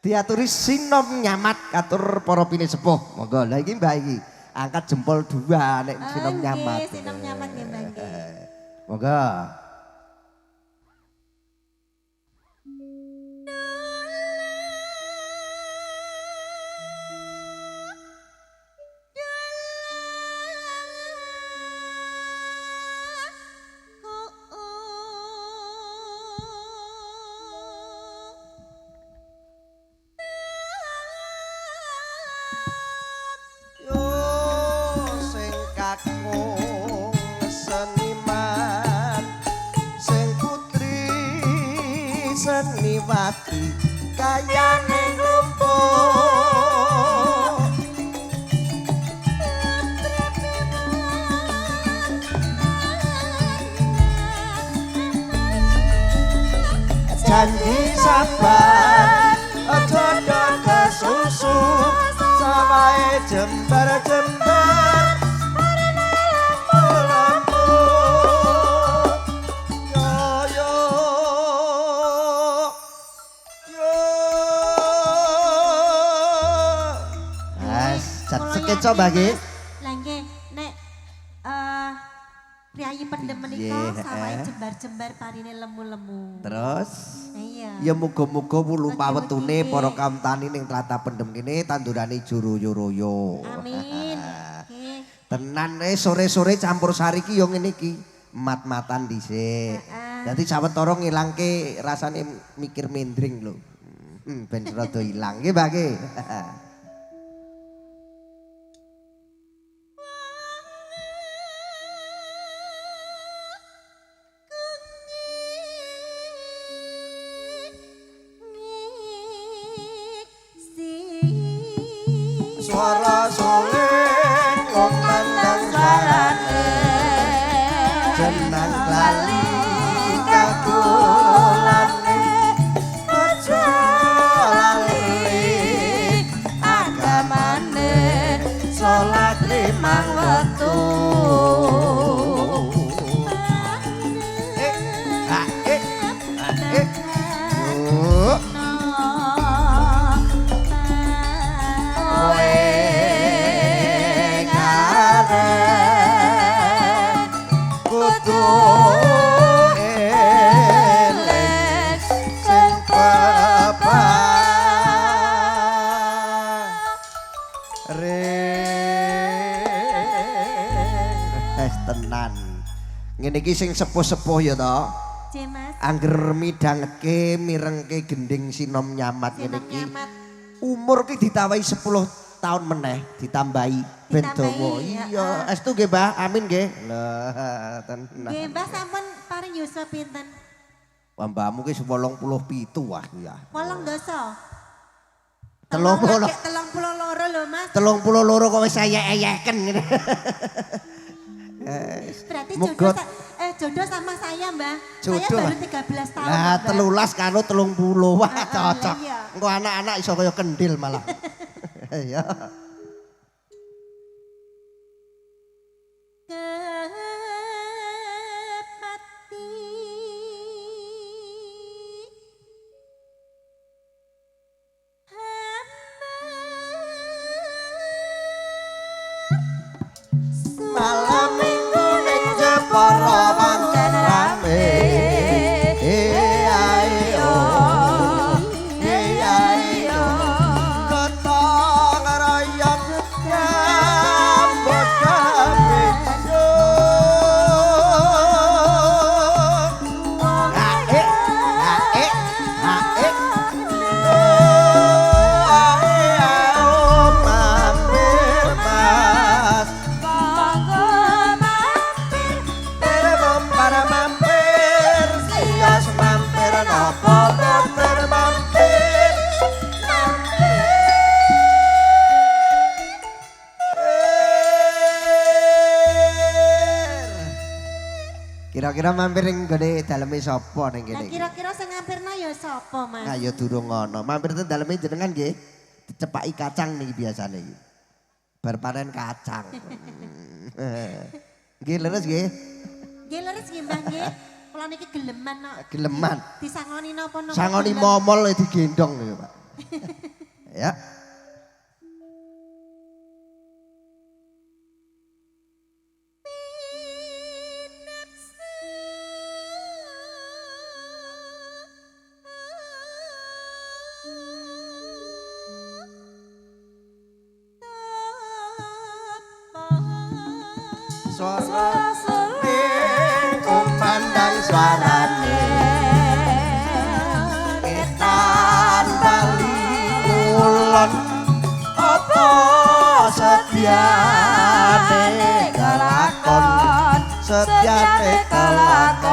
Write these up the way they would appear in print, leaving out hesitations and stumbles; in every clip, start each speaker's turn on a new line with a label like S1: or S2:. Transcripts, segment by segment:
S1: diaturi sinom nyamat katur para pinisepuh. Monggo lha iki Mbah iki angkat jempol 2 nek sinom nyamat.
S2: Nggih, sinom nyamat nggih Mbah nggih.
S1: Monggo. Seniwati kayane nglumpuk janji sabar aja kesusu sawae jembar-jembar keco bagi
S2: langge nek priayi pendem menika sawahe jembar-jembar parine lemu-lemu.
S1: Terus
S2: iya
S1: ya muga-muga wulu pawetune para kamtani ning tlatah pendem kene tandurane juru-juroyo.
S2: Amin.
S1: Tenan sore-sore campur sari ki yo ngene iki mat-matan dhisik. Dadi sawetara ngilangke rasane mikir mendring lho. Ben rada ilang nggih Mbak nggih. Suara suling ngomandang suarane jenang lali kakulane aja lali agamane salat 5 wektu tenan. Ngene iki sing sepuh-sepuh ya to.
S2: Nggih Mas.
S1: Angger midhangke mirengke gending sinom nyamat ngene iki. Umur ki ditawahi 10 tahun meneh ditambahi ben dawa. Iya, estu nggih Mbah. Amin nggih. Lah tenan.
S2: Nggih Mbah sampun paring yuswa pinten?
S1: Wah mbahmu ki 87 wah ya.
S2: 8
S1: Telung puluh.
S2: 32 lho Mas.
S1: 32 kok wis ayek-ayeken ngene.
S2: Berarti jodoh sama saya Mbah.
S1: Jodoh.
S2: Saya baru 13 tahun.
S1: Nah, 13 karo 30. Wah, cocok.
S2: Iya.
S1: Engko anak-anak iso kaya kendil malah. Ya. Malam minggu ning Jepara mangan rame. Ayo. Ayo. Gotong royong nyambut gawe. Ae, ae, ae. Mampir Mas. Para mampir, sias mampir, nopo mampir, mampir, mampir. Kira-kira mampir ning gone daleme sapa ning kene?
S2: Nah kira-kira sing ngampirna ya sapa Mas?
S1: Nah ya durung ngono. Mampir teng daleme jenengan nggih. Dicepaki kacang niki biasane iki. Bar panen kacang. Nggih leres nggih.
S2: Nggih leres nggih Mbah nggih. Kula niki geleman kok.
S1: Geleman.
S2: Disangoni napa-napa.
S1: Sangoni momol digendong ya Pak. Ya. Suarane kumandang suarane Ketan Bali kulon apa setiane kelakon setiane kelakon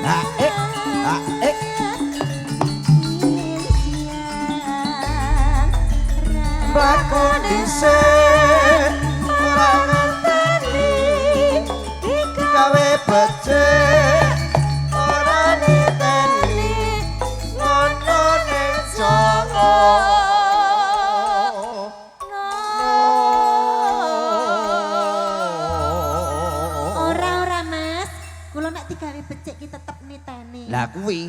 S1: aek lakon dhisik ora ngenteni gawe becik ora niteni ngono ning Jawa
S2: Ora Mas, kula nek digawe becik ki tetep niteni.
S1: lah kuwi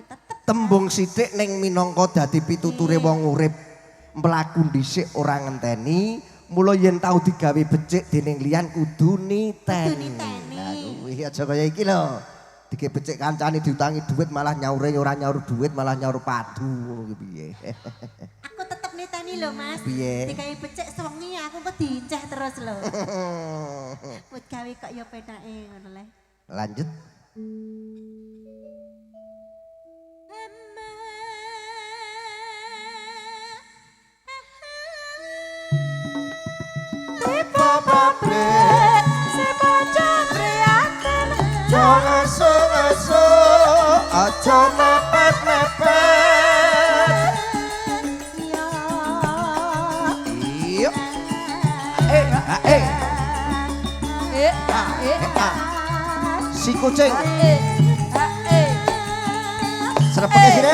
S2: Tetep
S1: tembung sithik ning minangka dadi pituture wong urip mlaku dhisik ora ngenteni mula yen tau digawe becik dening liyan kudu niteni. Lah kuwi aja kaya iki lho. Dige becik kancane diutangi dhuwit malah nyaure ora nyaur dhuwit malah nyaur padu ngono ki piye.
S2: aku tetep niteni lho Mas.
S1: Piye?
S2: Digawe becik sewengi aku kok diinceh terus lho. Wit gawe kok ya penake ngono le.
S1: Lanjut. Aja mepet-mepet. Iya. Si kucing. Serepeke sini.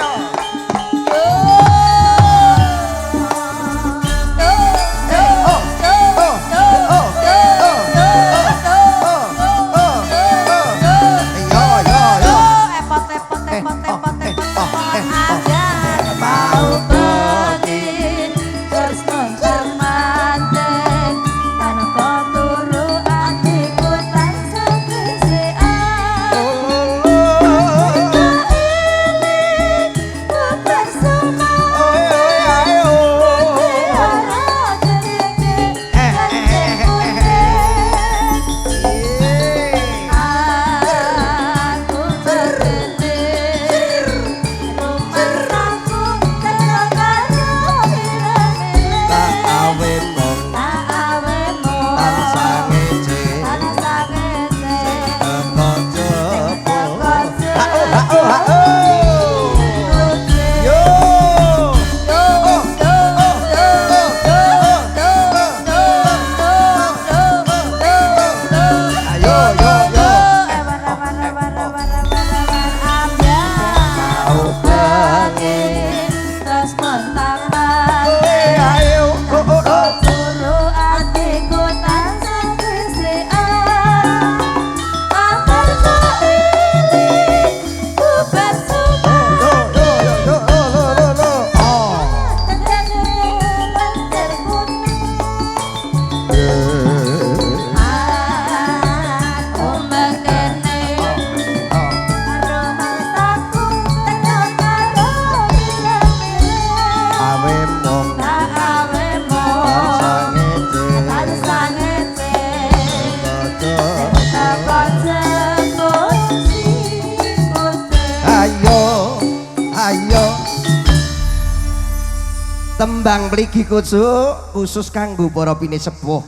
S1: Tembang mligi khusus kanggo para pinesepuh.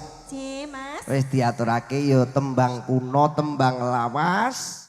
S2: Mas.
S1: Wis diaturake ya tembang kuno, tembang lawas.